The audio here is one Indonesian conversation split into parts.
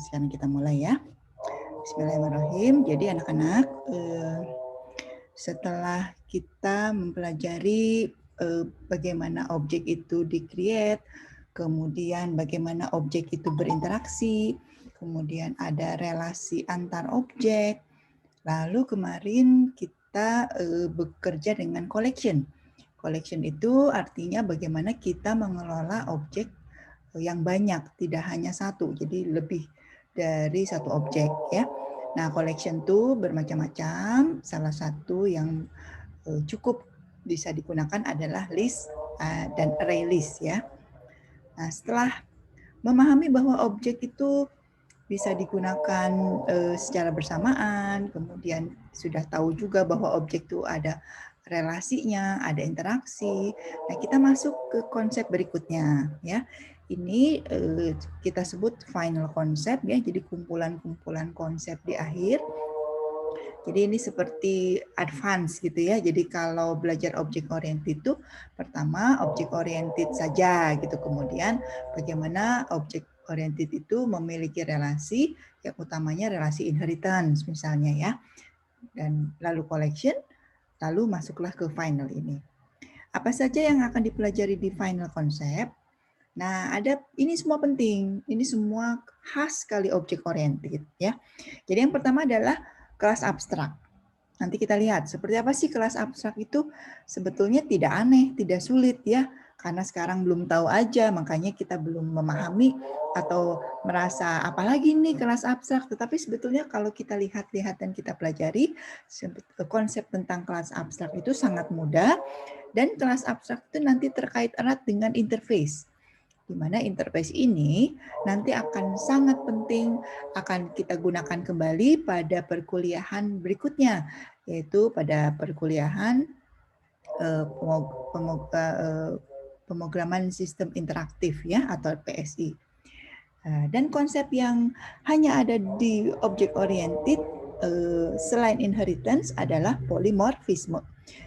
sekarang kita mulai ya. Bismillahirrahmanirrahim. Jadi anak-anak, setelah kita mempelajari bagaimana objek itu di-create, kemudian bagaimana objek itu berinteraksi, kemudian ada relasi antar objek, lalu kemarin kita bekerja dengan collection. Collection itu artinya bagaimana kita mengelola objek yang banyak, tidak hanya satu, jadi lebih dari satu objek ya. Nah, collection itu bermacam-macam. Salah satu yang cukup bisa digunakan adalah list dan array list ya. Nah, setelah memahami bahwa objek itu bisa digunakan secara bersamaan, kemudian sudah tahu juga bahwa objek itu ada relasinya, ada interaksi. Nah, kita masuk ke konsep berikutnya ya. Ini kita sebut final concept ya, jadi kumpulan-kumpulan konsep di akhir. Jadi ini seperti advance gitu ya. Jadi kalau belajar objek oriented itu pertama objek oriented saja gitu. Kemudian bagaimana objek oriented itu memiliki relasi yang utamanya relasi inheritance misalnya ya. Dan lalu collection, lalu masuklah ke final ini. Apa saja yang akan dipelajari di final concept? Nah, ini semua penting. Ini semua khas sekali objek oriented ya. Jadi yang pertama adalah kelas abstrak. Nanti kita lihat seperti apa sih kelas abstrak itu. Sebetulnya tidak aneh, tidak sulit ya. Karena sekarang belum tahu aja, makanya kita belum memahami atau merasa apalagi nih kelas abstrak. Tetapi sebetulnya kalau kita lihat-lihat dan kita pelajari, konsep tentang kelas abstrak itu sangat mudah. Dan kelas abstrak itu nanti terkait erat dengan interface. Di mana interface ini nanti akan sangat penting, akan kita gunakan kembali pada perkuliahan berikutnya, yaitu pada perkuliahan pemrograman sistem interaktif ya atau PSI. Dan konsep yang hanya ada di object oriented selain inheritance adalah polymorphisme.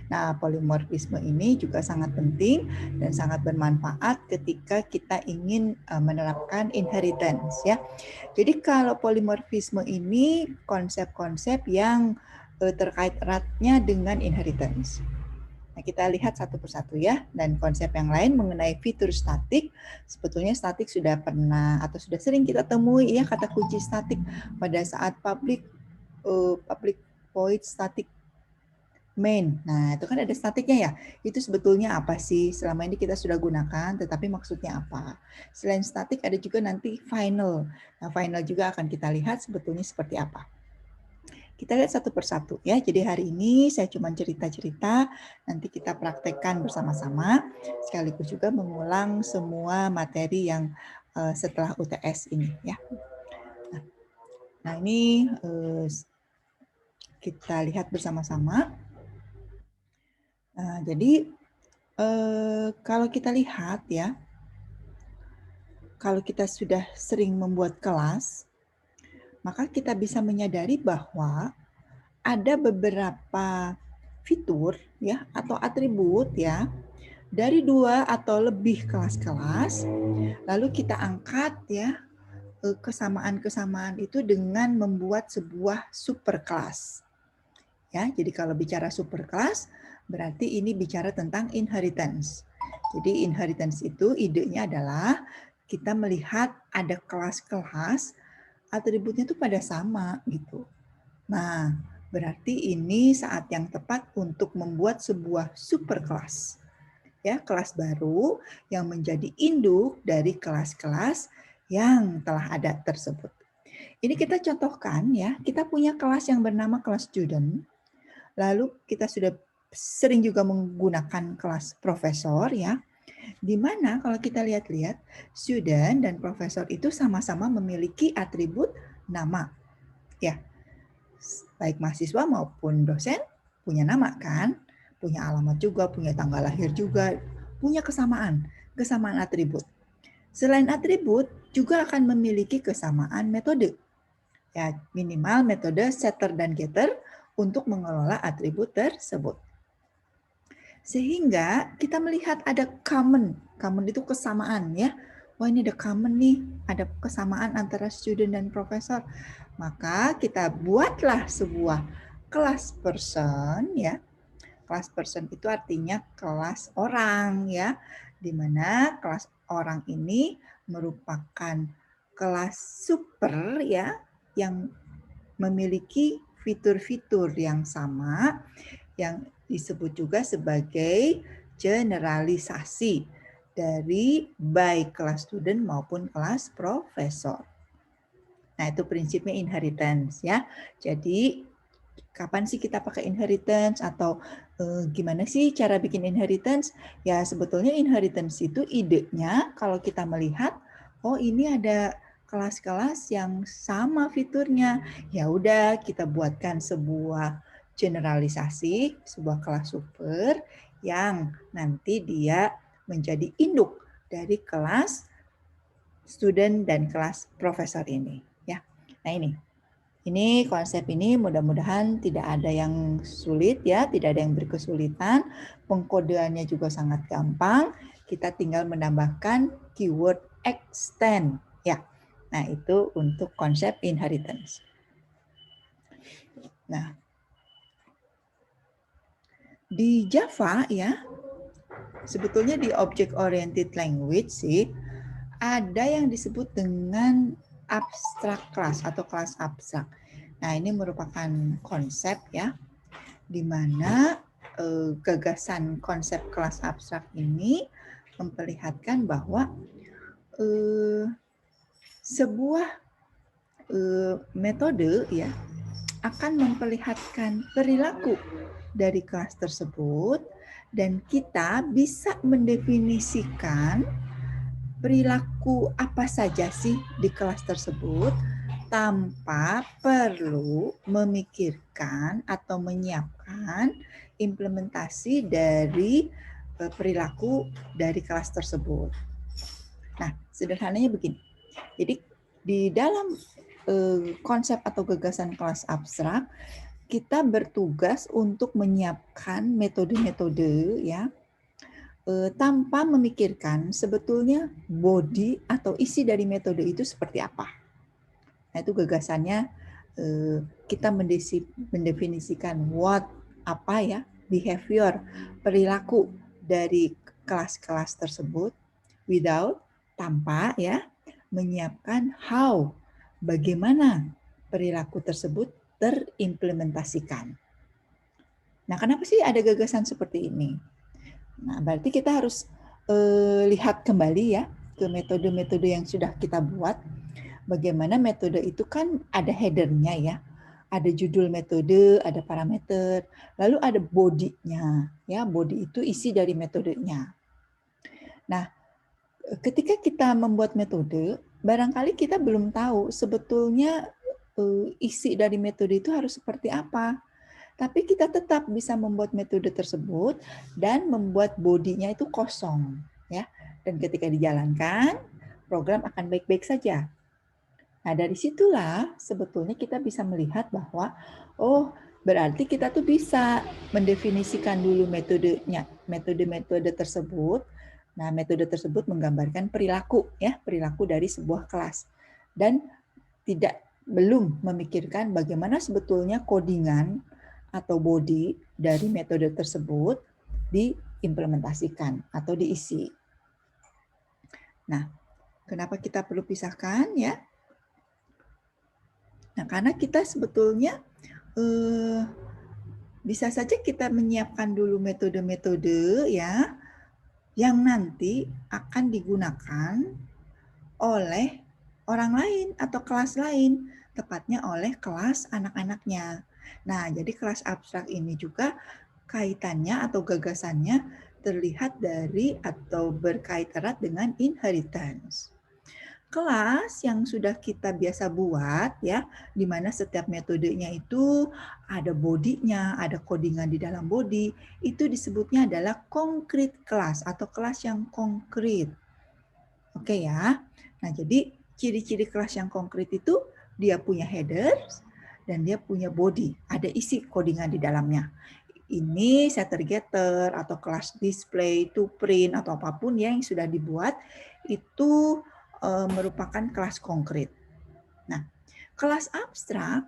Nah, polymorphisme ini juga sangat penting dan sangat bermanfaat ketika kita ingin menerapkan inheritance ya. Jadi kalau polymorphisme ini konsep-konsep yang terkait eratnya dengan inheritance. Nah, kita lihat satu persatu ya. Dan konsep yang lain mengenai fitur statik, sebetulnya statik sudah pernah atau sudah sering kita temui ya kata kunci statik pada saat public void static main. Nah, itu kan ada statiknya ya. Itu sebetulnya apa sih? Selama ini kita sudah gunakan, tetapi maksudnya apa? Selain statik ada juga nanti final. Nah, final juga akan kita lihat sebetulnya seperti apa. Kita lihat satu persatu ya. Jadi hari ini saya cuma cerita-cerita, nanti kita praktekkan bersama-sama, sekaligus juga mengulang semua materi yang setelah UTS ini ya. Nah, ini kita lihat bersama-sama. Nah, jadi kalau kita lihat ya, kalau kita sudah sering membuat kelas, maka kita bisa menyadari bahwa ada beberapa fitur ya atau atribut ya dari 2 atau lebih kelas-kelas, lalu kita angkat ya kesamaan-kesamaan itu dengan membuat sebuah superkelas. Ya, jadi kalau bicara superkelas berarti ini bicara tentang inheritance. Jadi inheritance itu idenya adalah kita melihat ada kelas-kelas atributnya itu pada sama gitu. Nah, berarti ini saat yang tepat untuk membuat sebuah superkelas. Ya, kelas baru yang menjadi induk dari kelas-kelas yang telah ada tersebut. Ini kita contohkan ya, kita punya kelas yang bernama kelas student. Lalu kita sudah sering juga menggunakan kelas profesor ya, di mana kalau kita lihat-lihat student dan profesor itu sama-sama memiliki atribut nama. Ya, baik mahasiswa maupun dosen punya nama kan, punya alamat juga, punya tanggal lahir juga, punya kesamaan atribut. Selain atribut juga akan memiliki kesamaan metode. Ya, minimal metode setter dan getter untuk mengelola atribut tersebut. Sehingga kita melihat ada common itu kesamaan ya, wah ini ada common nih, ada kesamaan antara student dan profesor. Maka kita buatlah sebuah kelas person ya. Kelas person itu artinya kelas orang ya, di mana kelas orang ini merupakan kelas super ya yang memiliki fitur-fitur yang sama yang disebut juga sebagai generalisasi dari baik kelas student maupun kelas profesor. Nah, itu prinsipnya inheritance ya. Jadi kapan sih kita pakai inheritance atau gimana sih cara bikin inheritance? Ya sebetulnya inheritance itu idenya kalau kita melihat, oh ini ada kelas-kelas yang sama fiturnya. Ya udah kita buatkan sebuah generalisasi, sebuah kelas super yang nanti dia menjadi induk dari kelas student dan kelas profesor ini. Ya, nah ini konsep ini mudah-mudahan tidak ada yang sulit ya, tidak ada yang berkesulitan. Pengkodeannya juga sangat gampang. Kita tinggal menambahkan keyword extend ya. Nah, itu untuk konsep inheritance. Nah, di Java ya, sebetulnya di object oriented language sih ada yang disebut dengan abstract class atau kelas abstrak. Nah, ini merupakan konsep ya, di mana gagasan konsep kelas abstrak ini memperlihatkan bahwa sebuah metode ya akan memperlihatkan perilaku dari kelas tersebut dan kita bisa mendefinisikan perilaku apa saja sih di kelas tersebut tanpa perlu memikirkan atau menyiapkan implementasi dari perilaku dari kelas tersebut. Nah, sederhananya begini. Jadi di dalam konsep atau gagasan kelas abstrak, kita bertugas untuk menyiapkan metode-metode ya tanpa memikirkan sebetulnya body atau isi dari metode itu seperti apa. Nah, itu gagasannya kita mendefinisikan what apa ya behavior perilaku dari kelas-kelas tersebut without tanpa ya menyiapkan how bagaimana perilaku tersebut terimplementasikan. Nah, kenapa sih ada gagasan seperti ini? Nah, berarti kita harus lihat kembali ya ke metode-metode yang sudah kita buat. Bagaimana metode itu kan ada header-nya ya. Ada judul metode, ada parameter, lalu ada body-nya. Ya, body itu isi dari metodenya. Nah, ketika kita membuat metode, barangkali kita belum tahu sebetulnya isi dari metode itu harus seperti apa. Tapi kita tetap bisa membuat metode tersebut dan membuat bodinya itu kosong, ya. Dan ketika dijalankan, program akan baik-baik saja. Nah, dari situlah sebetulnya kita bisa melihat bahwa, oh, berarti kita tuh bisa mendefinisikan dulu metodenya, metode-metode tersebut. Nah, metode tersebut menggambarkan perilaku, ya, perilaku dari sebuah kelas. Dan belum memikirkan bagaimana sebetulnya codingan atau body dari metode tersebut diimplementasikan atau diisi. Nah, kenapa kita perlu pisahkan ya? Nah, karena kita sebetulnya bisa saja kita menyiapkan dulu metode-metode ya yang nanti akan digunakan oleh orang lain atau kelas lain, tepatnya oleh kelas anak-anaknya. Nah, jadi kelas abstrak ini juga kaitannya atau gagasannya terlihat dari atau berkait erat dengan inheritance. Kelas yang sudah kita biasa buat ya, di mana setiap metodenya itu ada bodinya, ada codingan di dalam body, itu disebutnya adalah concrete class atau kelas yang konkret. Oke ya. Nah, jadi ciri-ciri kelas yang konkret itu dia punya headers dan dia punya body, ada isi codingan di dalamnya. Ini setter getter atau kelas display, to print atau apapun yang sudah dibuat itu merupakan kelas konkret. Nah, kelas abstrak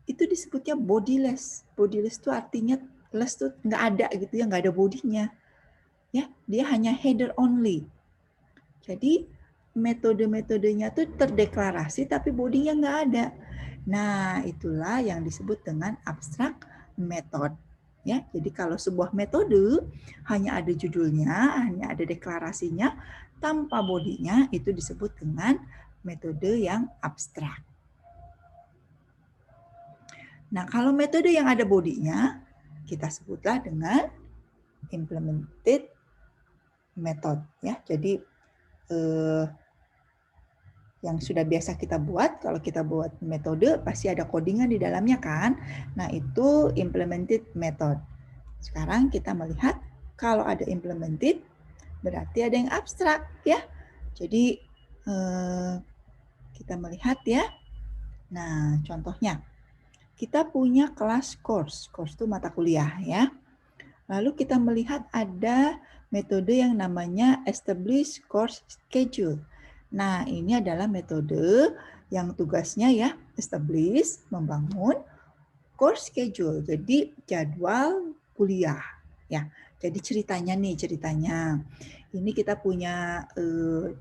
itu disebutnya bodiless. Bodiless itu artinya less tuh nggak ada gitu ya, nggak ada bodinya. Ya, dia hanya header only. Jadi metode-metodenya tuh terdeklarasi tapi bodinya nggak ada. Nah, itulah yang disebut dengan abstrak method. Ya, jadi kalau sebuah metode hanya ada judulnya, hanya ada deklarasinya, tanpa bodinya, itu disebut dengan metode yang abstrak. Nah, kalau metode yang ada bodinya, kita sebutlah dengan implemented method. Ya, jadi yang sudah biasa kita buat, kalau kita buat metode pasti ada codingan di dalamnya kan. Nah, itu implemented method. Sekarang kita melihat kalau ada implemented berarti ada yang abstrak ya. Jadi kita melihat ya. Nah, contohnya kita punya kelas course. Course itu mata kuliah ya. Lalu kita melihat ada metode yang namanya establish course schedule. Nah, ini adalah metode yang tugasnya ya establish, membangun course schedule. Jadi jadwal kuliah ya. Jadi ceritanya ini kita punya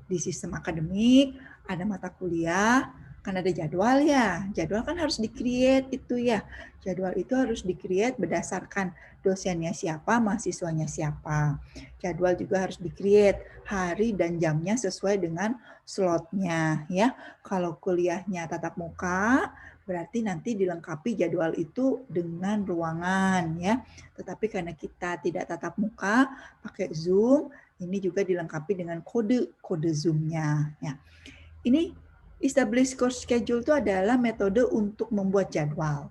di sistem akademik ada mata kuliah, kan ada jadwal ya. Jadwal kan harus di-create itu ya. Jadwal itu harus di-create berdasarkan dosennya siapa, mahasiswanya siapa. Jadwal juga harus di-create hari dan jamnya sesuai dengan slotnya ya. Kalau kuliahnya tatap muka, berarti nanti dilengkapi jadwal itu dengan ruangan ya. Tetapi karena kita tidak tatap muka, pakai Zoom, ini juga dilengkapi dengan kode Zoom-nya ya. Ini establish course schedule itu adalah metode untuk membuat jadwal.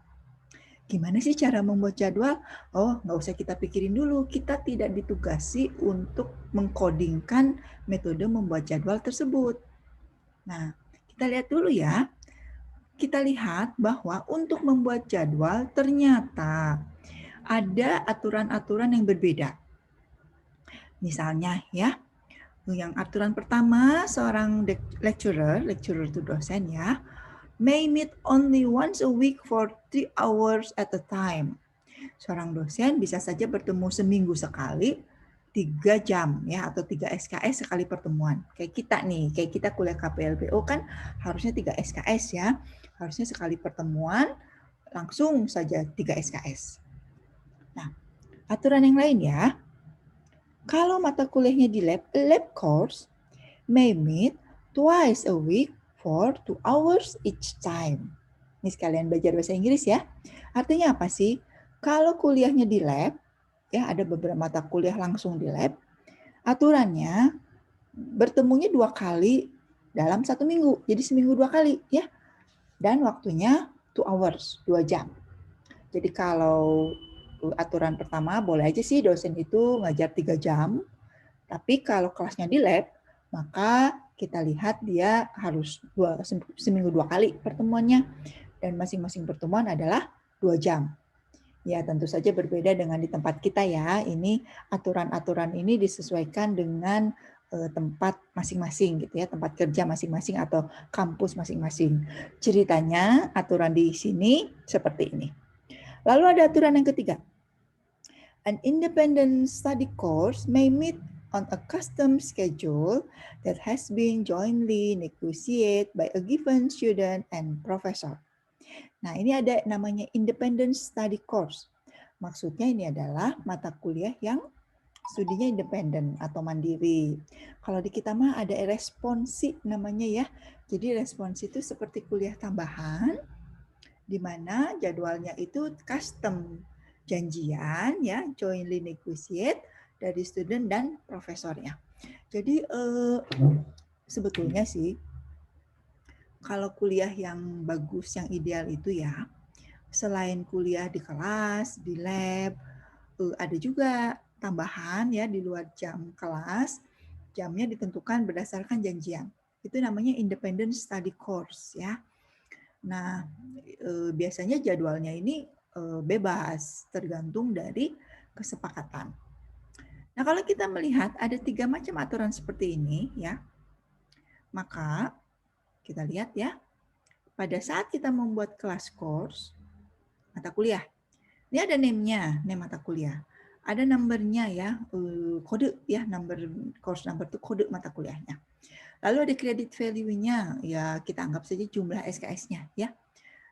Gimana sih cara membuat jadwal? Oh, nggak usah kita pikirin dulu. Kita tidak ditugasi untuk mengkodingkan metode membuat jadwal tersebut. Nah, kita lihat dulu ya. Kita lihat bahwa untuk membuat jadwal ternyata ada aturan-aturan yang berbeda. Misalnya ya, yang aturan pertama, seorang lecturer itu dosen ya, may meet only once a week for 3 hours at a time. Seorang dosen bisa saja bertemu seminggu sekali, 3 jam ya, atau 3 SKS sekali pertemuan. Kayak kita nih, kayak kita kuliah KPLBO kan harusnya 3 SKS ya. Harusnya sekali pertemuan langsung saja 3 SKS. Nah, aturan yang lain ya. Kalau mata kuliahnya di lab course may meet twice a week for 2 hours each time. Ini sekalian belajar bahasa Inggris ya. Artinya apa sih? Kalau kuliahnya di lab, ya ada beberapa mata kuliah langsung di lab, aturannya bertemunya 2 kali dalam 1 minggu. Jadi seminggu 2 kali ya. Dan waktunya 2 hours, 2 jam. Jadi kalau aturan pertama boleh aja sih dosen itu ngajar 3 jam. Tapi kalau kelasnya di lab, maka kita lihat dia harus seminggu 2 kali pertemuannya. Dan masing-masing pertemuan adalah 2 jam. Ya tentu saja berbeda dengan di tempat kita ya. Ini aturan-aturan ini disesuaikan dengan tempat masing-masing gitu ya, tempat kerja masing-masing atau kampus masing-masing. Ceritanya aturan di sini seperti ini. Lalu ada aturan yang ketiga. An independent study course may meet on a custom schedule that has been jointly negotiated by a given student and professor. Nah, ini ada namanya independent study course. Maksudnya ini adalah mata kuliah yang studinya independen atau mandiri. Kalau di kita mah ada responsi namanya ya. Jadi responsi itu seperti kuliah tambahan di mana jadwalnya itu custom, janjian ya, jointly negotiate dari student dan profesornya. Jadi sebetulnya sih kalau kuliah yang bagus, yang ideal itu ya, selain kuliah di kelas, di lab, ada juga tambahan ya di luar jam kelas, jamnya ditentukan berdasarkan janjian. Itu namanya independent study course ya. Nah, biasanya jadwalnya ini bebas, tergantung dari kesepakatan. Nah, kalau kita melihat ada 3 macam aturan seperti ini ya. Maka kita lihat ya, pada saat kita membuat kelas course, mata kuliah, ini ada name-nya, name mata kuliah. Ada number-nya ya, kode ya, course number itu kode mata kuliahnya. Lalu ada credit value-nya, ya kita anggap saja jumlah SKS-nya ya.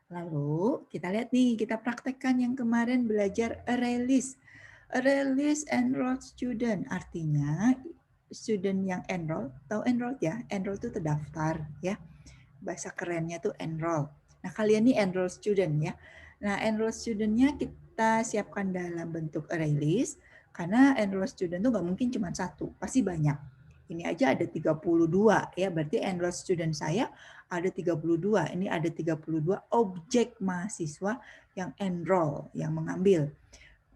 Lalu kita lihat nih, kita praktekkan yang kemarin belajar array list. Array list enrolled student, artinya student yang enroll, tahu enrolled ya? Enroll itu terdaftar ya. Bahasa kerennya tuh enroll. Nah, kalian ini enroll student ya. Nah, enroll student-nya kita siapkan dalam bentuk array list, karena enroll student tuh nggak mungkin cuma satu, pasti banyak. Ini aja ada 32 ya, berarti enroll student saya ada 32. Ini ada 32 objek mahasiswa yang enroll, yang mengambil.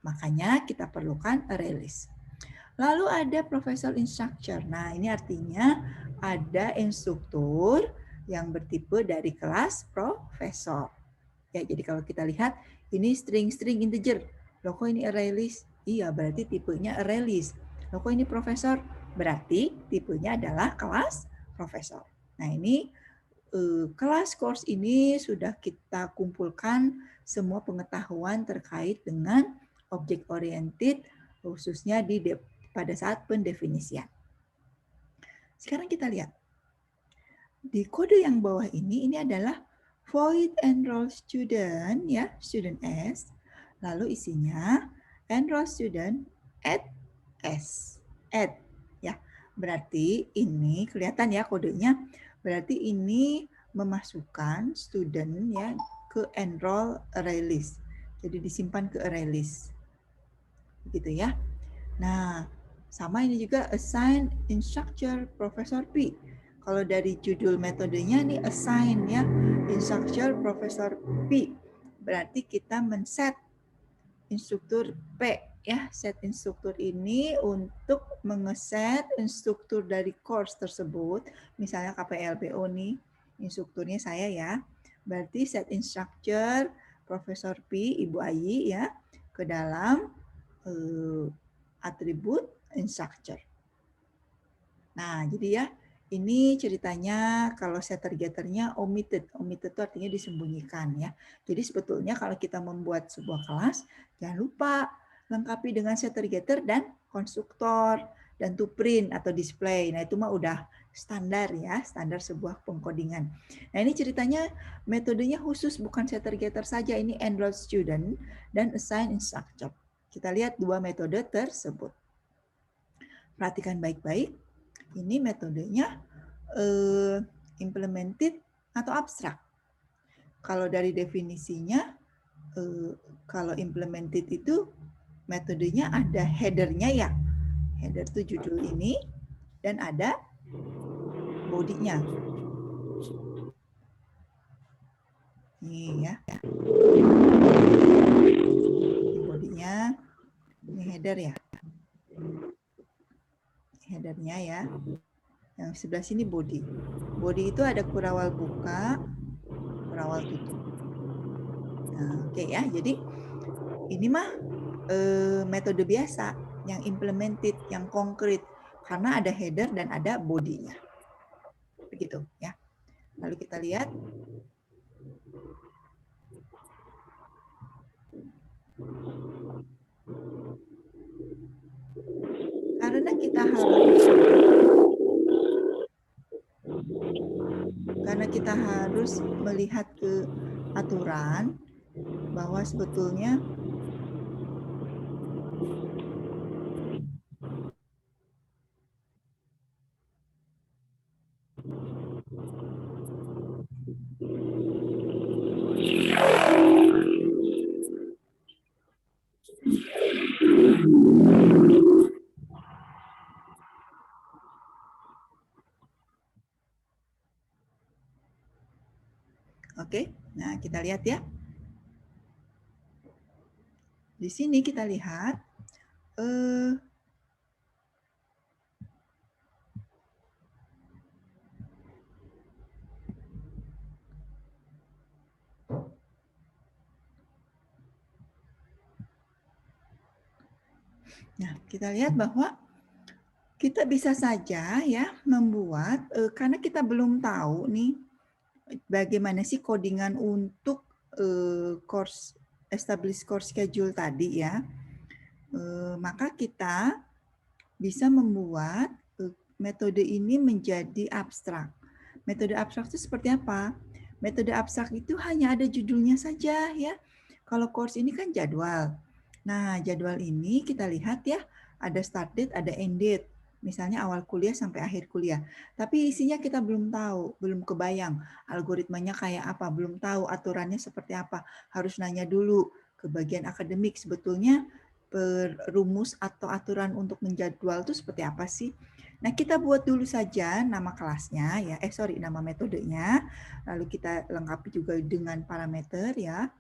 Makanya kita perlukan array list. Lalu ada professional instructor. Nah, ini artinya ada instruktur yang bertipe dari kelas profesor. Ya, jadi kalau kita lihat ini string integer. Loh kok ini array list? Iya, berarti tipenya array list. Loh kok ini profesor? Berarti tipenya adalah kelas profesor. Nah, ini kelas course ini sudah kita kumpulkan semua pengetahuan terkait dengan object oriented, khususnya pada saat pendefinisian. Sekarang kita lihat. Di kode yang bawah ini adalah void enroll student, ya, student S. Lalu isinya enroll student add S. Add, ya. Berarti ini kelihatan ya kodenya. Berarti ini memasukkan student ya ke enroll array list. Jadi disimpan ke array list. Gitu ya. Nah, sama ini juga assign instructor Profesor P. Kalau dari judul metodenya ini assign ya, instructor Profesor P. Berarti kita men-set instruktur P ya, set instruktur ini untuk mengeset instruktur dari course tersebut. Misalnya KPLBO nih, instrukturnya saya ya. Berarti set instructor Profesor P, Ibu Ayi ya, ke dalam atribut instructor. Nah, jadi ya, ini ceritanya kalau setter-getternya omitted. Omitted itu artinya disembunyikan ya. Jadi sebetulnya kalau kita membuat sebuah kelas, jangan lupa lengkapi dengan setter-getter dan konstruktor dan to print atau display. Nah, itu mah udah standar ya, standar sebuah pengkodingan. Nah, ini ceritanya metodenya khusus bukan setter-getter saja, ini enroll student dan assign instructor. Kita lihat dua metode tersebut. Perhatikan baik-baik. Ini metodenya implemented atau abstrak. Kalau dari definisinya, kalau implemented itu metodenya ada header-nya ya. Header itu judul ini dan ada body-nya. Ini ya. Ini body-nya, ini header ya. Header-nya ya. Yang sebelah sini body. Body itu ada kurawal buka, kurawal tutup. Nah, oke ya. Jadi ini mah metode biasa yang implemented, yang konkret karena ada header dan ada body-nya. Begitu ya. Lalu kita lihat karena kita harus melihat ke aturan bahwa sebetulnya oke, nah kita lihat ya. Di sini kita lihat nah, kita lihat bahwa Kita bisa saja ya membuat, karena kita belum tahu nih bagaimana sih codingan untuk course establish course schedule tadi ya. Maka kita bisa membuat metode ini menjadi abstrak. Metode abstrak itu seperti apa? Metode abstrak itu hanya ada judulnya saja ya. Kalau course ini kan jadwal. Nah, jadwal ini kita lihat ya, ada start date, ada end date. Misalnya awal kuliah sampai akhir kuliah. Tapi isinya kita belum tahu, belum kebayang. Algoritmanya kayak apa, belum tahu aturannya seperti apa. Harus nanya dulu ke bagian akademik. Sebetulnya rumus atau aturan untuk menjadwal itu seperti apa sih? Nah, kita buat dulu saja nama kelasnya ya. Nama metodenya. Lalu kita lengkapi juga dengan parameter ya.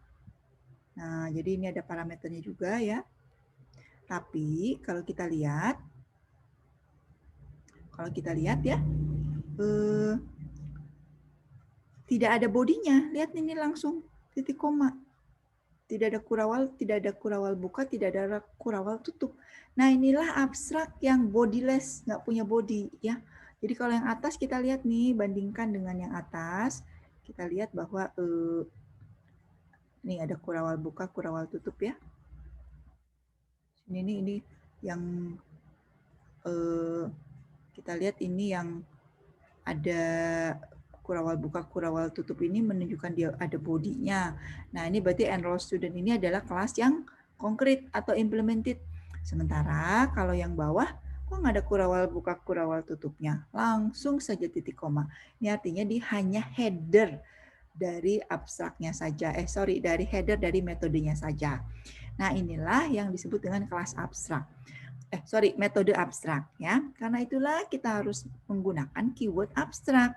Nah, jadi ini ada parameternya juga ya. Tapi kalau kita lihat ya, tidak ada bodinya. Lihat ini langsung titik koma. Tidak ada kurawal buka, tidak ada kurawal tutup. Nah, inilah abstrak yang bodiless, nggak punya body ya. Jadi kalau yang atas kita lihat nih, bandingkan dengan yang atas, kita lihat bahwa ini ada kurawal buka, kurawal tutup ya. Ini yang kita lihat ini yang ada kurawal buka, kurawal tutup ini menunjukkan dia ada bodinya. Nah, ini berarti enroll student ini adalah kelas yang konkret atau implemented. Sementara kalau yang bawah, kok nggak ada kurawal buka, kurawal tutupnya? Langsung saja titik koma. Ini artinya dia hanya header dari abstraknya saja. Dari header dari metodenya saja. Nah, inilah yang disebut dengan kelas abstrak. Metode abstrak ya. Karena itulah kita harus menggunakan keyword abstrak.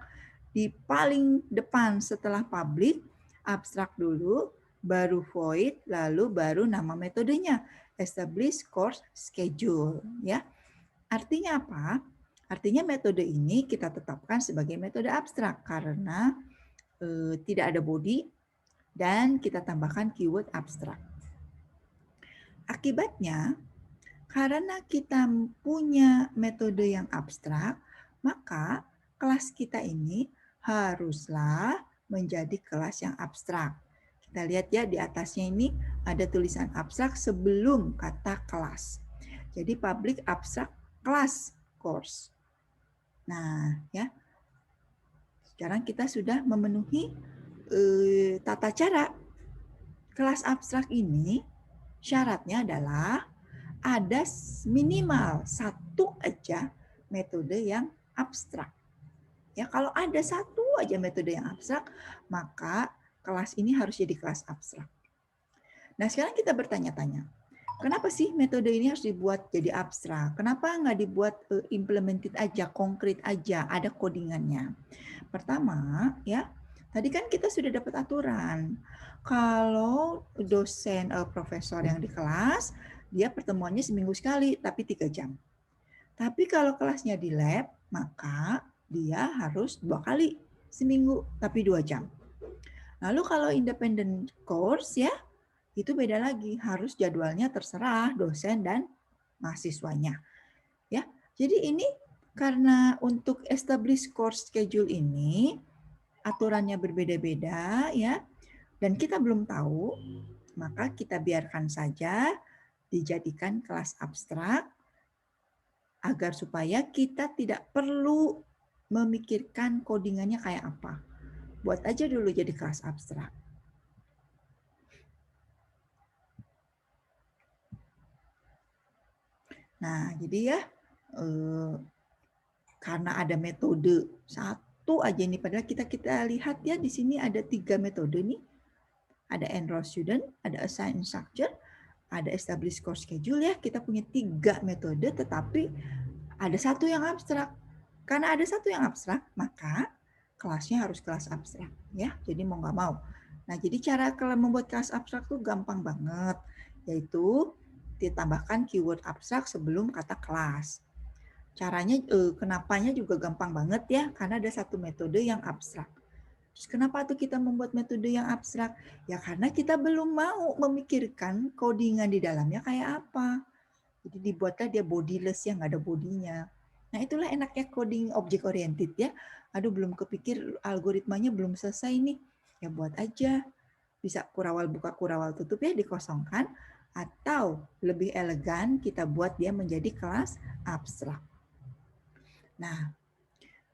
Di paling depan setelah public, abstrak dulu, baru void, lalu baru nama metodenya, establish course schedule ya. Artinya apa? Artinya metode ini kita tetapkan sebagai metode abstrak karena tidak ada body dan kita tambahkan keyword abstrak. Akibatnya, karena kita punya metode yang abstrak, maka kelas kita ini haruslah menjadi kelas yang abstrak. Kita lihat ya di atasnya ini ada tulisan abstrak sebelum kata kelas. Jadi public abstract class course. Nah, ya. Sekarang kita sudah memenuhi tata cara. Kelas abstrak ini syaratnya adalah ada minimal satu aja metode yang abstrak. Ya, kalau ada satu aja metode yang abstrak, maka kelas ini harus jadi kelas abstrak. Nah, sekarang kita bertanya-tanya, kenapa sih metode ini harus dibuat jadi abstrak? Kenapa nggak dibuat implemented aja, konkret aja, ada codingannya? Pertama, ya, tadi kan kita sudah dapat aturan. Kalau dosen profesor yang di kelas, dia pertemuannya seminggu sekali, tapi 3 jam. Tapi kalau kelasnya di lab, maka dia harus 2 kali seminggu, tapi 2 jam. Lalu kalau independent course ya, itu beda lagi, harus jadwalnya terserah dosen dan mahasiswanya. Ya, jadi ini karena untuk establish course schedule ini aturannya berbeda-beda ya, dan kita belum tahu, maka kita biarkan saja dijadikan kelas abstrak agar supaya kita tidak perlu memikirkan codingannya kayak apa. Buat aja dulu jadi kelas abstrak. Nah, jadi ya karena ada metode satu aja nih, padahal kita lihat ya di sini ada 3 metode nih. Ada enroll student, ada assign instructor, ada establish course schedule ya. Kita punya 3 metode, tetapi ada satu yang abstrak. Karena ada satu yang abstrak, maka kelasnya harus kelas abstrak ya. Jadi mau nggak mau. Nah, jadi cara kalau membuat kelas abstrak tuh gampang banget, yaitu ditambahkan keyword abstrak sebelum kata kelas. Caranya kenapanya juga gampang banget ya, karena ada satu metode yang abstrak. Terus kenapa tuh kita membuat metode yang abstrak? Ya karena kita belum mau memikirkan codingan di dalamnya kayak apa. Jadi dibuatlah dia bodiless yang nggak ada bodinya. Nah, itulah enaknya coding object oriented ya. Aduh, belum kepikir algoritmanya, belum selesai nih. Ya buat aja. Bisa kurawal buka, kurawal tutup ya, dikosongkan. Atau lebih elegan, kita buat dia menjadi kelas abstrak. Nah,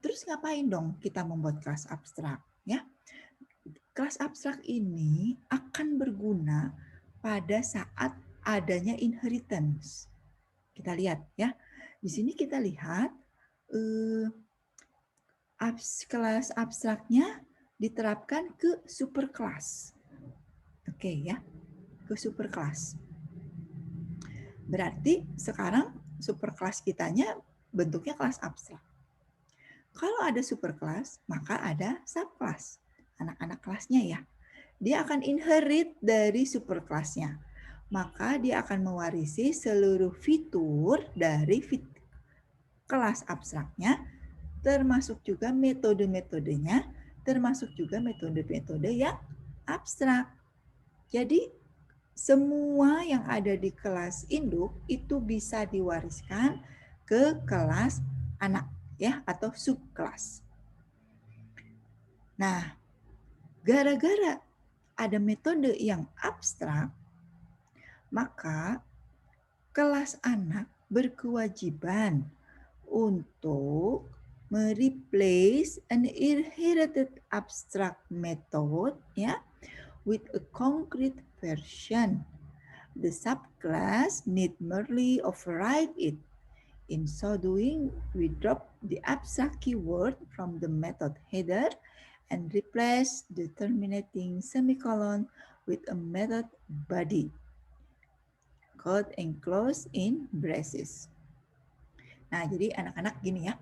terus ngapain dong kita membuat kelas abstrak? Ya, kelas abstrak ini akan berguna pada saat adanya inheritance. Kita lihat ya. Di sini kita lihat kelas abstraknya diterapkan ke superclass. Oke ya, ke superclass. Berarti sekarang superclass kitanya bentuknya kelas abstrak. Kalau ada superclass, maka ada subclass. Anak-anak kelasnya ya. Dia akan inherit dari superclassnya. Maka dia akan mewarisi seluruh fitur dari kelas abstraknya, termasuk juga metode-metodenya, termasuk juga metode-metode yang abstrak. Jadi semua yang ada di kelas induk itu bisa diwariskan ke kelas anak ya, atau subkelas. Nah, gara-gara ada metode yang abstrak, maka kelas anak berkewajiban untuk mereplace an inherited abstract method ya with a concrete version. The subclass need merely override it. In so doing, we drop the abstract keyword from the method header and replace the terminating semicolon with a method body. Code enclosed in braces. Nah, jadi anak-anak gini ya.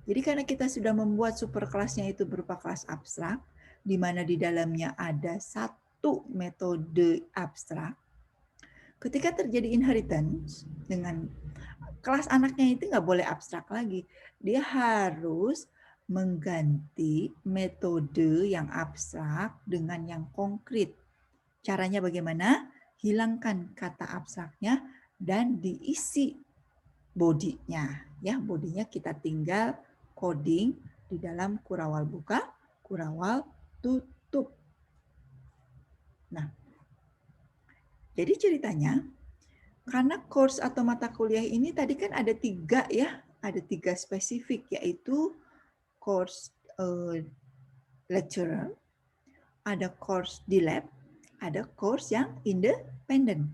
Jadi karena kita sudah membuat superkelasnya itu berupa kelas abstrak, di mana di dalamnya ada satu metode abstrak, ketika terjadi inheritance dengan kelas anaknya itu nggak boleh abstrak lagi. Dia harus mengganti metode yang abstrak dengan yang konkret. Caranya bagaimana? Hilangkan kata abstraknya dan diisi bodinya. Ya, bodinya kita tinggal coding di dalam kurawal buka, kurawal tutup. Nah, jadi ceritanya karena course atau mata kuliah ini tadi kan ada 3 ya, ada 3 spesifik, yaitu course lecturer, ada course di lab, ada course yang independent.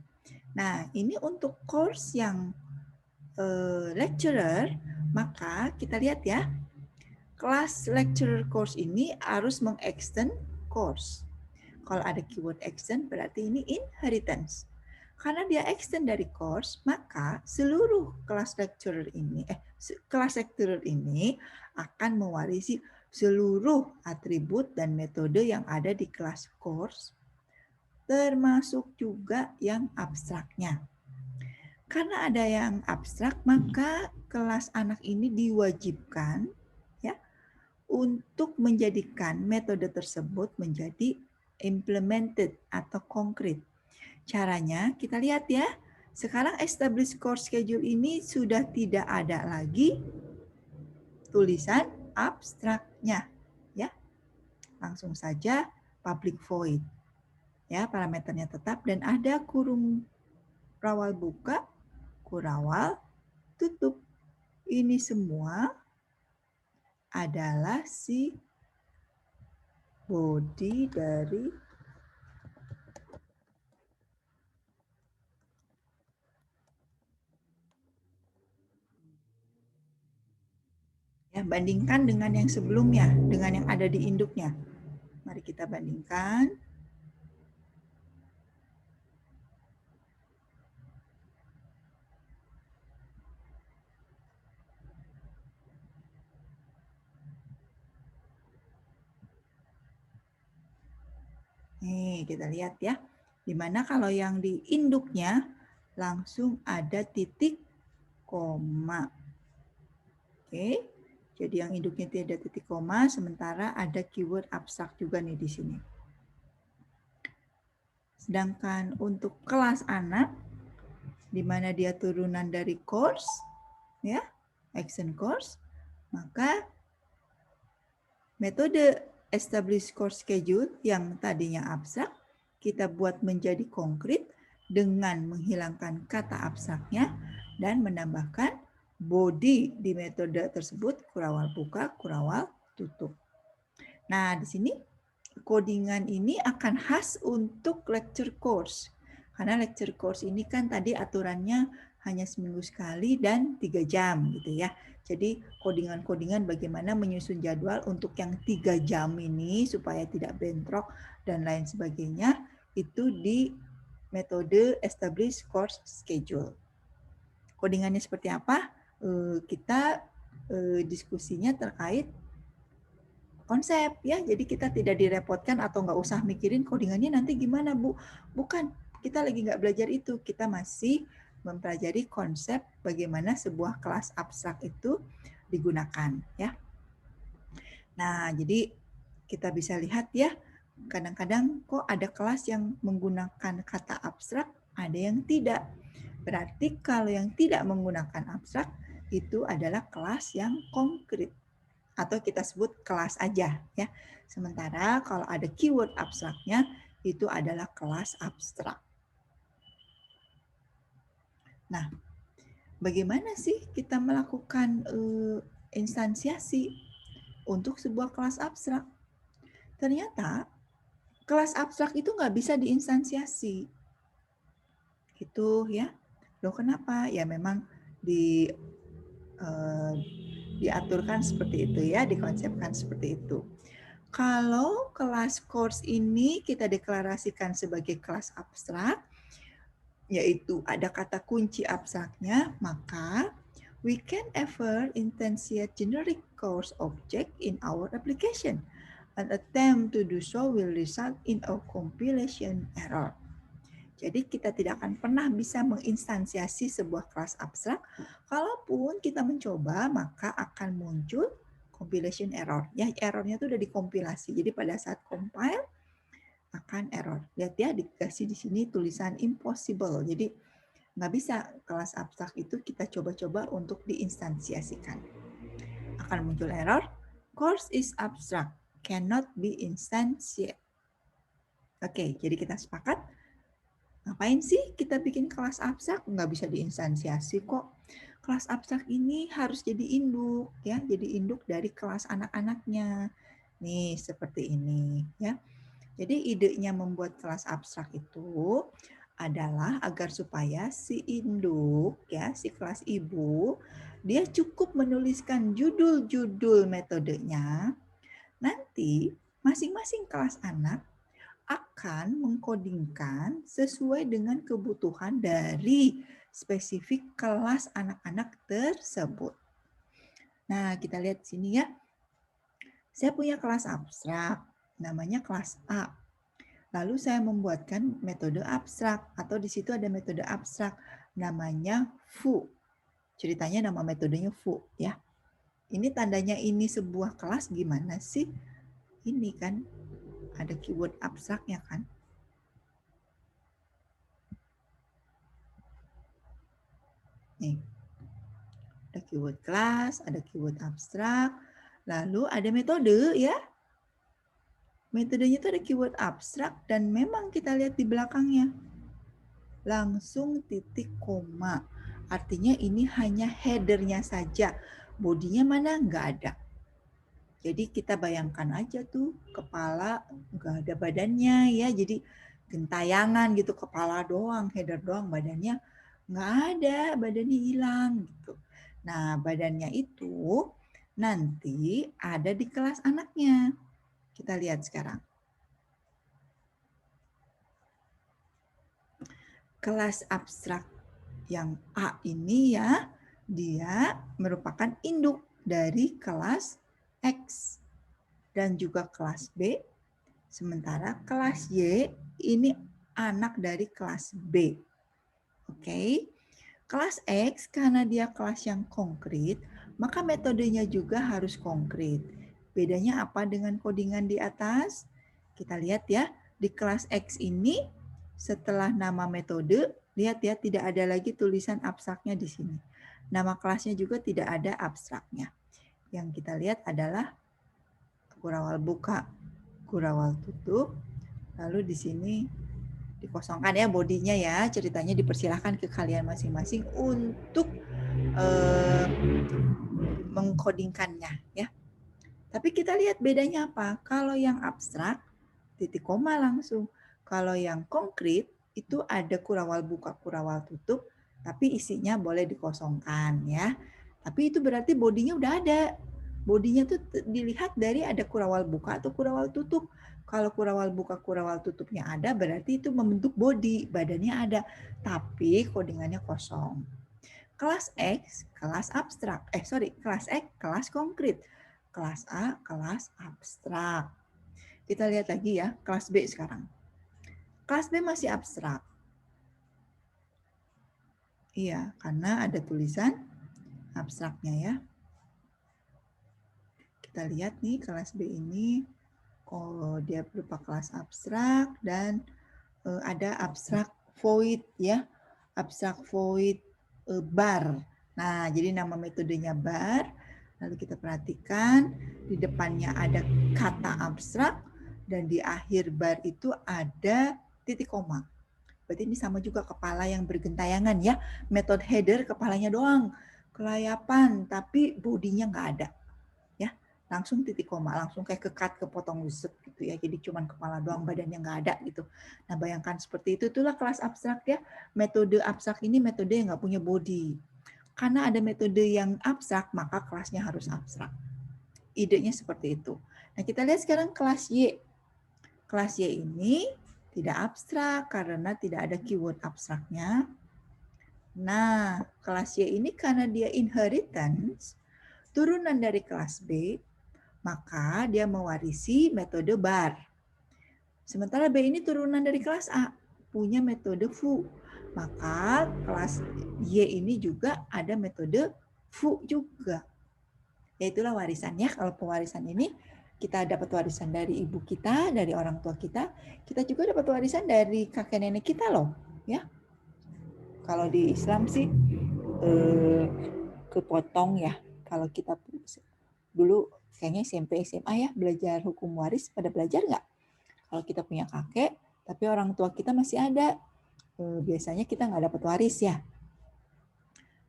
Nah, ini untuk course yang lecturer, maka kita lihat ya, kelas lecturer course ini harus mengextend course. Kalau ada keyword extend berarti ini inheritance. Karena dia extend dari course, maka seluruh kelas lecturer ini akan mewarisi seluruh atribut dan metode yang ada di kelas course, termasuk juga yang abstraknya. Karena ada yang abstrak, maka kelas anak ini diwajibkan ya untuk menjadikan metode tersebut menjadi implemented atau konkret. Caranya kita lihat ya. Sekarang established course schedule ini sudah tidak ada lagi tulisan abstraknya ya. Langsung saja public void. Ya, parameternya tetap dan ada kurung kurawal buka, kurawal tutup. Ini semua adalah si body dari ya, bandingkan dengan yang sebelumnya, dengan yang ada di induknya. Mari kita bandingkan. Nih, kita lihat ya. Dimana kalau yang di induknya langsung ada titik koma. Oke. Jadi yang induknya tidak ada titik koma, sementara ada keyword abstrak juga nih di sini. Sedangkan untuk kelas anak, di mana dia turunan dari course, ya, action course, maka metode establish course schedule yang tadinya abstrak, kita buat menjadi konkret dengan menghilangkan kata abstraknya dan menambahkan body di metode tersebut, kurawal buka, kurawal tutup. Nah, di sini codingan ini akan khas untuk lecture course. Karena lecture course ini kan tadi aturannya hanya seminggu sekali dan 3 jam gitu ya. Jadi codingan-codingan bagaimana menyusun jadwal untuk yang 3 jam ini supaya tidak bentrok dan lain sebagainya itu di metode establish course schedule. Codingannya seperti apa? Kita diskusinya terkait konsep ya, jadi kita tidak direpotkan atau nggak usah mikirin codingannya nanti gimana Bu. Bukan, kita lagi nggak belajar itu, kita masih mempelajari konsep bagaimana sebuah kelas abstrak itu digunakan ya. Nah, jadi kita bisa lihat ya, kadang-kadang kok ada kelas yang menggunakan kata abstrak, ada yang tidak. Berarti kalau yang tidak menggunakan abstrak itu adalah kelas yang konkret, atau kita sebut kelas aja ya. Sementara kalau ada keyword abstraknya itu adalah kelas abstrak. Nah, bagaimana sih kita melakukan instansiasi untuk sebuah kelas abstrak? Ternyata kelas abstrak itu nggak bisa diinstansiasi. Gitu ya. Loh kenapa? Ya memang diaturkan seperti itu ya, dikonsepkan seperti itu. Kalau kelas course ini kita deklarasikan sebagai kelas abstrak, yaitu ada kata kunci abstraknya, maka we can ever instantiate generic course object in our application. An attempt to do so will result in a compilation error. Jadi kita tidak akan pernah bisa menginstansiasi sebuah kelas abstrak. Kalaupun kita mencoba, maka akan muncul compilation error. Ya, errornya itu udah dikompilasi. Jadi pada saat compile akan error. Lihat ya, dikasih di sini tulisan impossible. Jadi nggak bisa kelas abstrak itu kita coba-coba untuk diinstansiasikan. Akan muncul error. Course is abstract, cannot be instantiated. Oke, jadi kita sepakat. Ngapain sih kita bikin kelas abstrak? Nggak bisa diinstansiasi kok. Kelas abstrak ini harus jadi induk, ya, jadi induk dari kelas anak-anaknya. Nih, seperti ini, ya. Jadi idenya membuat kelas abstrak itu adalah agar supaya si induk, ya, si kelas ibu, dia cukup menuliskan judul-judul metodenya. Nanti masing-masing kelas anak akan mengkodingkan sesuai dengan kebutuhan dari spesifik kelas anak-anak tersebut. Nah, kita lihat sini ya. Saya punya kelas abstrak, namanya kelas A. Lalu saya membuatkan metode abstrak, atau di situ ada metode abstrak, namanya foo. Ceritanya nama metodenya foo ya. Ini tandanya ini sebuah kelas gimana sih? Ini kan ada keyword abstraknya kan. Nih, ada keyword kelas, ada keyword abstrak, lalu ada metode ya. Metodenya itu ada keyword abstrak dan memang kita lihat di belakangnya. Langsung titik koma. Artinya ini hanya headernya saja. Bodinya mana? Nggak ada. Jadi kita bayangkan aja tuh kepala nggak ada badannya ya. Jadi gentayangan gitu, kepala doang, header doang, badannya nggak ada, badannya hilang gitu. Nah, badannya itu nanti ada di kelas anaknya. Kita lihat sekarang. Kelas abstrak yang A ini ya, dia merupakan induk dari kelas X dan juga kelas B. Sementara kelas Y ini anak dari kelas B. Oke. Kelas X karena dia kelas yang konkret, maka metodenya juga harus konkret. Bedanya apa dengan codingan di atas? Kita lihat ya, di kelas X ini setelah nama metode, lihat ya tidak ada lagi tulisan abstraknya di sini. Nama kelasnya juga tidak ada abstraknya. Yang kita lihat adalah kurawal buka, kurawal tutup, lalu di sini dikosongkan ya bodinya ya. Ceritanya dipersilahkan ke kalian masing-masing untuk mengkodingkannya ya. Tapi kita lihat bedanya apa? Kalau yang abstrak, titik koma langsung. Kalau yang konkret, itu ada kurawal buka, kurawal tutup, tapi isinya boleh dikosongkan ya. Tapi itu berarti bodinya udah ada. Bodinya tuh dilihat dari ada kurawal buka atau kurawal tutup. Kalau kurawal buka, kurawal tutupnya ada, berarti itu membentuk body, badannya ada. Tapi codingannya kosong. Kelas X, kelas abstrak. Kelas X, kelas konkret. Kelas A, kelas abstrak. Kita lihat lagi ya, kelas B sekarang. Kelas B masih abstrak. Iya, karena ada tulisan abstraknya ya. Kita lihat nih kelas B ini, oh dia berupa kelas abstrak dan ada abstrak void ya, abstrak void bar. Nah, jadi nama metodenya bar. Lalu kita perhatikan di depannya ada kata abstrak dan di akhir bar itu ada titik koma. Berarti ini sama juga kepala yang bergentayangan ya. Metode header kepalanya doang kelayapan, tapi bodinya nggak ada. Ya, langsung titik koma, langsung kayak kekat, kepotong set gitu ya. Jadi cuman kepala doang, badannya nggak ada gitu. Nah, bayangkan seperti itu, itulah kelas abstrak ya. Metode abstrak ini metode yang nggak punya body. Karena ada metode yang abstrak, maka kelasnya harus abstrak. Idenya seperti itu. Nah, kita lihat sekarang kelas Y. Kelas Y ini tidak abstrak karena tidak ada keyword abstraknya. Nah, kelas Y ini karena dia inheritance, turunan dari kelas B, maka dia mewarisi metode bar. Sementara B ini turunan dari kelas A, punya metode foo. Maka kelas Y ini juga ada metode foo juga. Yaitulah warisannya. Kalau pewarisan ini kita dapat warisan dari ibu kita, dari orang tua kita juga dapat warisan dari kakek nenek kita loh, ya. Kalau di Islam sih kepotong ya. Kalau kita dulu kayaknya SMP SMA ya belajar hukum waris, pada belajar nggak? Kalau kita punya kakek, tapi orang tua kita masih ada, biasanya kita nggak dapat waris ya.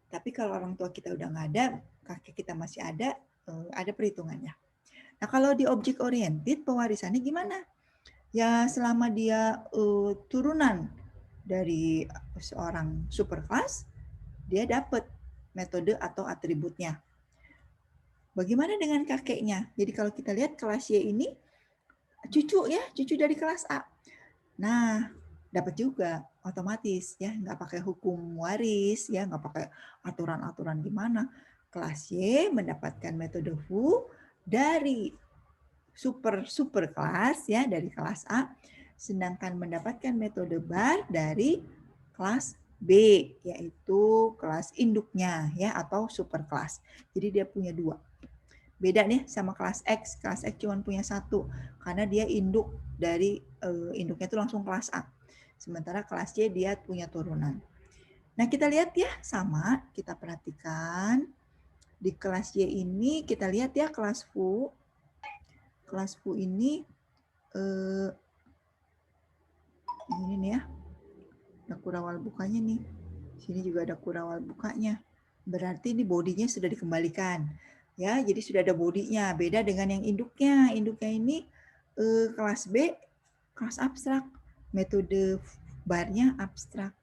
Tapi kalau orang tua kita udah nggak ada, kakek kita masih ada perhitungannya. Nah, kalau di object oriented pewarisannya gimana? Ya selama dia turunan dari seorang superclass, dia dapat metode atau atributnya. Bagaimana dengan kakeknya? Jadi kalau kita lihat kelas Y ini cucu ya, cucu dari kelas A. Nah, dapat juga otomatis ya, nggak pakai hukum waris ya, nggak pakai aturan-aturan gimana. Kelas Y mendapatkan metode foo dari super kelas ya, dari kelas A, sedangkan mendapatkan metode bar dari kelas B, yaitu kelas induknya ya, atau super kelas. Jadi dia punya dua. Beda nih sama kelas X cuma punya satu karena dia induk dari induknya itu langsung kelas A. Sementara kelas Y dia punya turunan. Nah, kita lihat ya sama, kita perhatikan di kelas Y ini kita lihat ya kelas foo. Kelas foo ini ini nih ya. Ada kurawal bukanya nih. Sini juga ada kurawal bukanya. Berarti ini bodinya sudah dikembalikan. Ya, jadi sudah ada bodinya. Beda dengan yang induknya. Induknya ini kelas B, kelas abstrak. Metode barnya abstrak.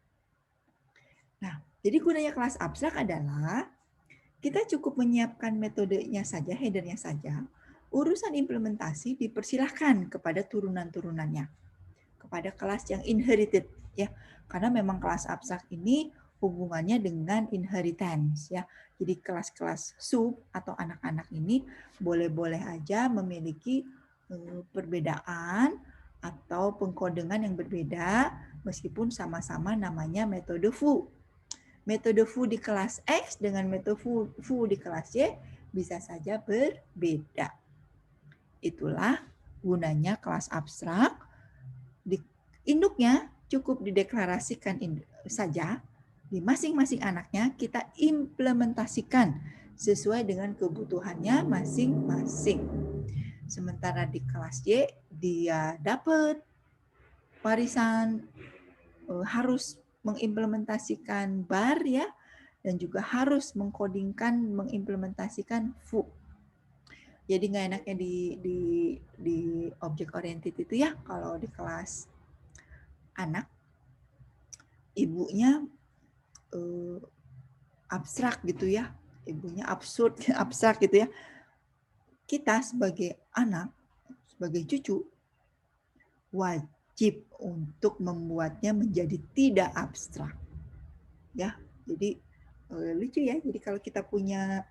Nah, jadi gunanya kelas abstrak adalah kita cukup menyiapkan metodenya saja, headernya saja. Urusan implementasi dipersilahkan kepada turunan-turunannya, kepada kelas yang inherited ya. Karena memang kelas abstrak ini hubungannya dengan inheritance ya. Jadi kelas-kelas sub atau anak-anak ini boleh-boleh aja memiliki perbedaan atau pengkodengan yang berbeda meskipun sama-sama namanya metode foo. Metode foo di kelas X dengan metode foo di kelas Y bisa saja berbeda. Itulah gunanya kelas abstrak. Di induknya cukup dideklarasikan saja, di masing-masing anaknya kita implementasikan sesuai dengan kebutuhannya masing-masing. Sementara di kelas Y, dia dapat warisan, harus mengimplementasikan bar ya, dan juga harus mengkodingkan, mengimplementasikan foo. Jadi nggak enaknya di object oriented itu ya, kalau di kelas anak, ibunya abstrak gitu ya, ibunya absurd, abstrak gitu ya. Kita sebagai anak, sebagai cucu, wajib untuk membuatnya menjadi tidak abstrak. Ya, jadi lucu ya. Jadi kalau kita punya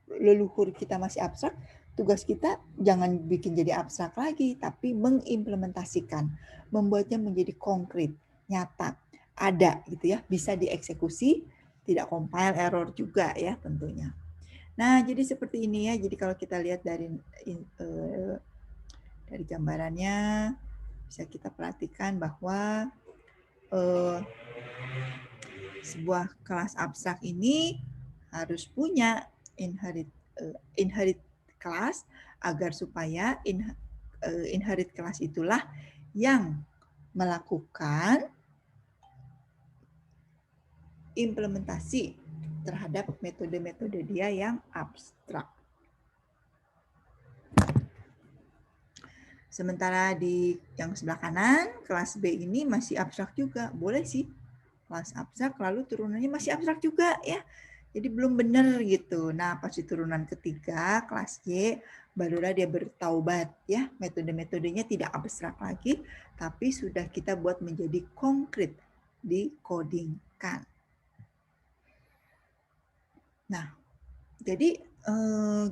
leluhur kita masih abstrak, tugas kita jangan bikin jadi abstrak lagi, tapi mengimplementasikan, membuatnya menjadi konkret, nyata, ada gitu ya, bisa dieksekusi, tidak compile error juga ya tentunya. Nah, jadi seperti ini ya. Jadi kalau kita lihat dari gambarannya, bisa kita perhatikan bahwa sebuah kelas abstrak ini harus punya inherit class agar supaya inherit class itulah yang melakukan implementasi terhadap metode-metode dia yang abstrak. Sementara di yang sebelah kanan, kelas B ini masih abstrak juga. Boleh sih, kelas abstrak lalu turunannya masih abstrak juga ya. Jadi belum benar gitu. Nah, pas di turunan ketiga, kelas Y, barulah dia bertaubat ya. Metode-metodenya tidak abstrak lagi, tapi sudah kita buat menjadi konkret, dikodingkan. Nah, jadi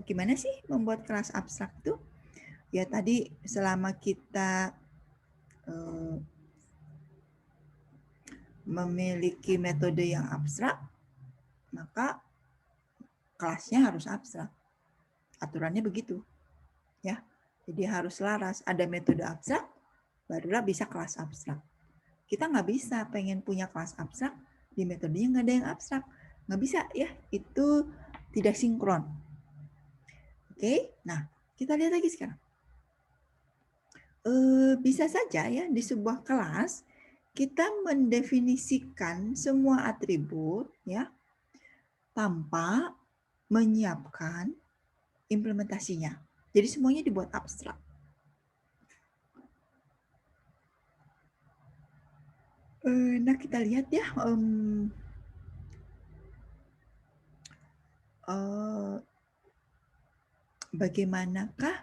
gimana sih membuat kelas abstrak itu? Ya tadi selama kita memiliki metode yang abstrak, maka kelasnya harus abstrak. Aturannya begitu. Ya. Jadi harus selaras. Ada metode abstrak, barulah bisa kelas abstrak. Kita nggak bisa pengen punya kelas abstrak, di metodenya nggak ada yang abstrak. Nggak bisa ya, itu tidak sinkron. Oke, nah kita lihat lagi sekarang. Bisa saja ya di sebuah kelas kita mendefinisikan semua atribut ya tanpa menyiapkan implementasinya. Jadi semuanya dibuat abstrak. Nah kita lihat ya bagaimanakah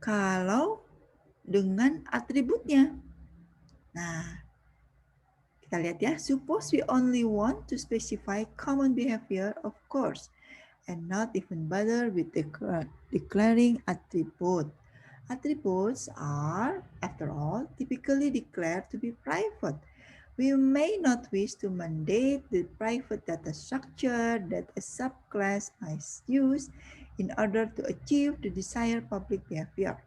kalau dengan atributnya. Nah, kita lihat ya, suppose we only want to specify common behavior, of course, and not even bother with declaring attribute. Attributes are, after all, typically declared to be private. We may not wish to mandate the private data structure that a subclass might use in order to achieve the desired public behavior.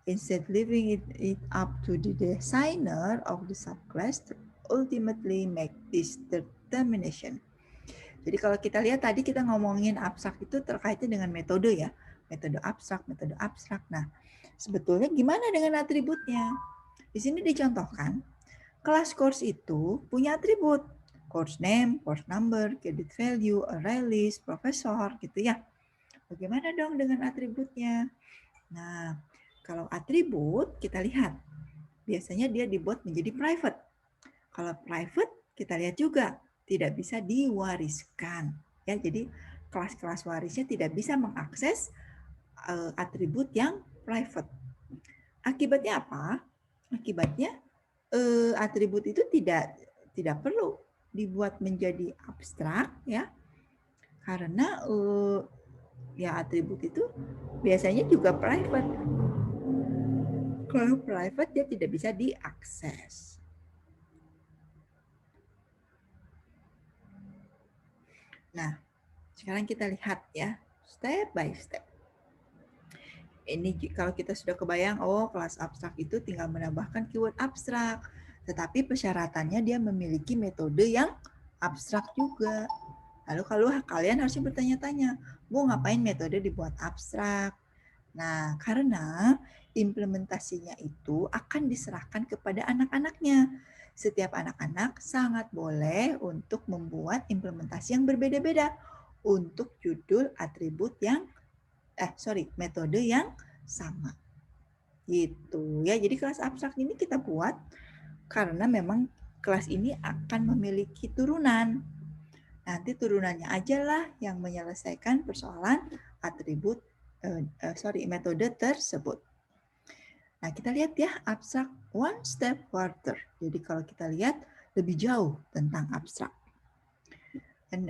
Instead, leaving it up to the designer of the subclass to ultimately make this determination. Jadi kalau kita lihat tadi kita ngomongin abstrak itu terkaitnya dengan metode ya. Metode abstrak, metode abstrak. Nah, sebetulnya gimana dengan atributnya? Di sini dicontohkan, kelas course itu punya atribut. Course name, course number, credit value, array list, profesor gitu ya. Bagaimana dong dengan atributnya? Nah, kalau atribut kita lihat, biasanya dia dibuat menjadi private. Kalau private kita lihat juga tidak bisa diwariskan. Ya, jadi kelas-kelas warisnya tidak bisa mengakses atribut yang private. Akibatnya apa? Akibatnya atribut itu tidak perlu dibuat menjadi abstrak ya. Karena ya atribut itu biasanya juga private. Kalau private dia tidak bisa diakses. Nah, sekarang kita lihat ya, step by step. Ini kalau kita sudah kebayang, oh kelas abstrak itu tinggal menambahkan keyword abstrak. Tetapi persyaratannya dia memiliki metode yang abstrak juga. Lalu kalau kalian harusnya bertanya-tanya, mau ngapain metode dibuat abstrak? Nah, karena implementasinya itu akan diserahkan kepada anak-anaknya. Setiap anak-anak sangat boleh untuk membuat implementasi yang berbeda-beda untuk judul atribut yang metode yang sama. Gitu ya. Jadi kelas abstrak ini kita buat karena memang kelas ini akan memiliki turunan. Nanti turunannya aja lah yang menyelesaikan persoalan atribut metode tersebut. Nah, kita lihat ya abstrak one step further. Jadi kalau kita lihat lebih jauh tentang abstrak. And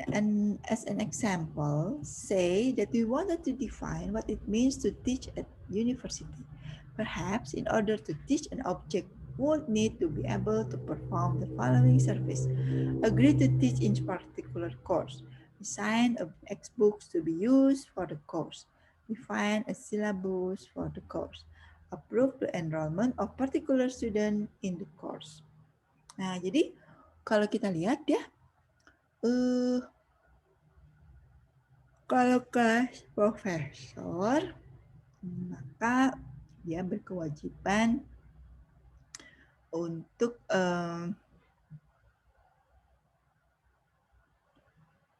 as an example, say that we wanted to define what it means to teach at university. Perhaps in order to teach an object, would need to be able to perform the following service. Agree to teach in particular course. Assign textbooks to be used for the course. Define a syllabus for the course. Approve the enrollment of particular student in the course. Nah, jadi kalau kita lihat ya, kalau kelas profesor, maka dia berkewajiban untuk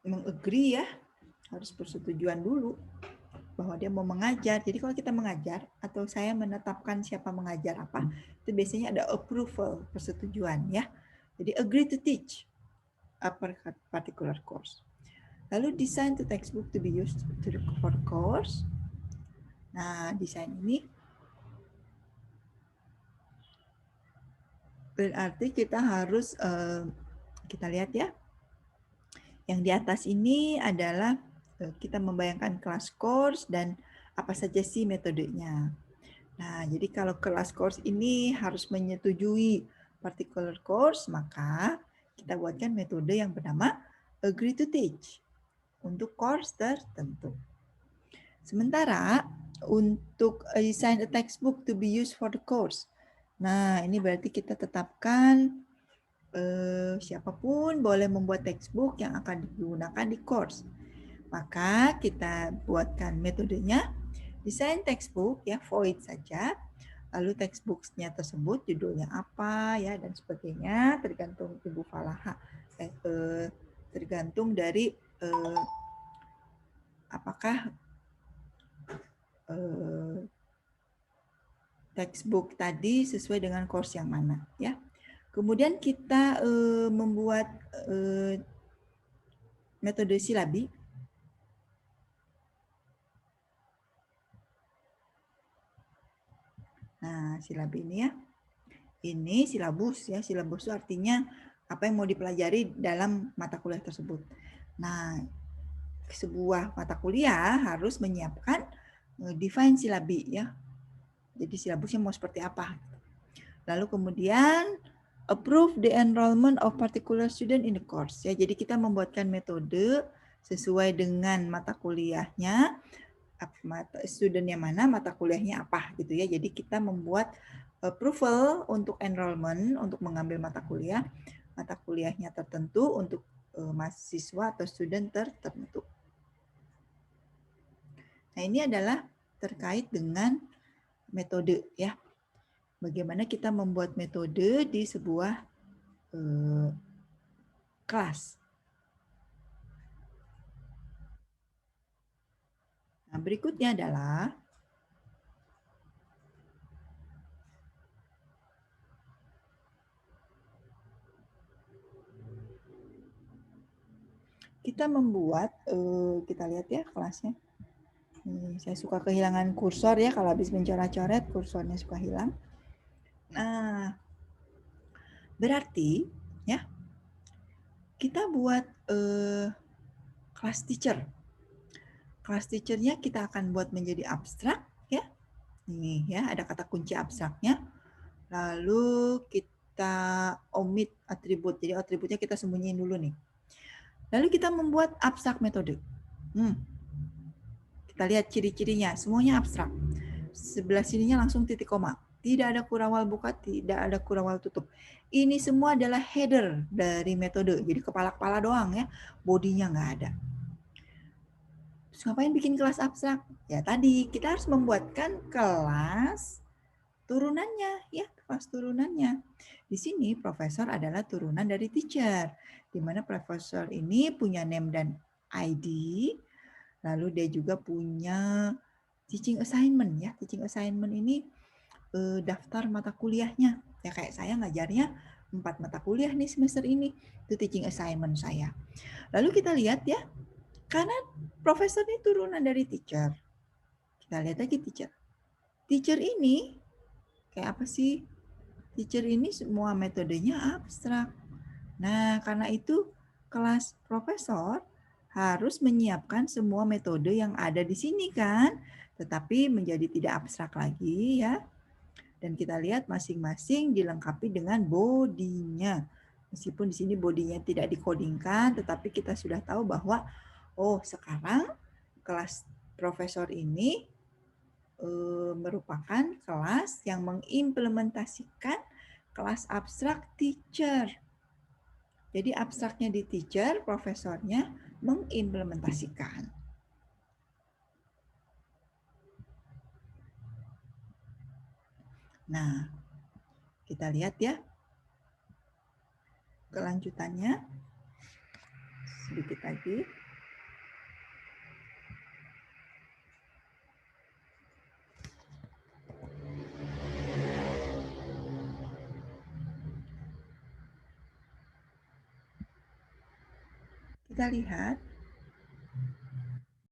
mengagree ya, harus persetujuan dulu bahwa dia mau mengajar. Jadi kalau kita mengajar atau saya menetapkan siapa mengajar apa, itu biasanya ada approval, persetujuan ya. Jadi agree to teach a particular course. Lalu design the textbook to be used for the course. Nah, desain ini berarti kita harus kita lihat ya. Yang di atas ini adalah kita membayangkan kelas course dan apa saja sih metodenya. Nah, jadi kalau kelas course ini harus menyetujui particular course, maka kita buatkan metode yang bernama agree to teach untuk course tertentu. Sementara untuk design a textbook to be used for the course. Nah, ini berarti kita tetapkan siapapun boleh membuat textbook yang akan digunakan di course. Maka kita buatkan metodenya, desain textbook ya, void saja. Lalu textbooknya tersebut judulnya apa ya dan sebagainya, tergantung Ibu Falaha, tergantung dari apakah textbook tadi sesuai dengan course yang mana ya. Kemudian kita membuat metode silabi. Nah, silabi ini ya. Ini silabus ya. Silabus itu artinya apa yang mau dipelajari dalam mata kuliah tersebut. Nah, sebuah mata kuliah harus menyiapkan define silabi ya. Jadi silabusnya mau seperti apa. Lalu kemudian approve the enrollment of particular student in the course ya. Jadi kita membuatkan metode sesuai dengan mata kuliahnya, studentnya mana, mata kuliahnya apa gitu ya. Jadi kita membuat approval untuk enrollment, untuk mengambil mata kuliahnya tertentu untuk mahasiswa atau student tertentu. Nah, ini adalah terkait dengan metode ya. Bagaimana kita membuat metode di sebuah kelas. Nah, berikutnya adalah kita membuat, kita lihat ya kelasnya. Saya suka kehilangan kursor ya, kalau habis mencoret-coret kursornya suka hilang. Nah, berarti ya kita buat kelas teacher. Kelas teachernya kita akan buat menjadi abstrak ya. Nih ya, ada kata kunci abstraknya. Lalu kita omit atribut. Jadi atributnya kita sembunyiin dulu nih. Lalu kita membuat abstrak metode. Kita lihat ciri-cirinya, semuanya abstrak. Sebelah sininya langsung titik koma. Tidak ada kurang wal buka, tidak ada kurang wal tutup. Ini semua adalah header dari metode. Jadi kepala-kepala doang ya, bodinya nggak ada. Terus ngapain bikin kelas abstrak? Ya tadi kita harus membuatkan kelas turunannya, ya kelas turunannya. Di sini profesor adalah turunan dari teacher, di mana profesor ini punya name dan ID, lalu dia juga punya teaching assignment ya. Teaching assignment ini daftar mata kuliahnya. Ya kayak saya ngajarnya 4 mata kuliah nih semester ini. Itu teaching assignment saya. Lalu kita lihat ya, karena profesor ini turunan dari teacher. Kita lihat lagi teacher. Teacher ini kayak apa sih? Teacher ini semua metodenya abstrak. Nah, karena itu kelas profesor harus menyiapkan semua metode yang ada di sini kan, tetapi menjadi tidak abstrak lagi ya. Dan kita lihat masing-masing dilengkapi dengan bodinya. Meskipun di sini bodinya tidak dikodingkan, tetapi kita sudah tahu bahwa oh sekarang kelas profesor ini merupakan kelas yang mengimplementasikan kelas abstrak teacher. Jadi abstraknya di teacher, profesornya mengimplementasikan. Nah, kita lihat ya kelanjutannya sedikit lagi. Kita lihat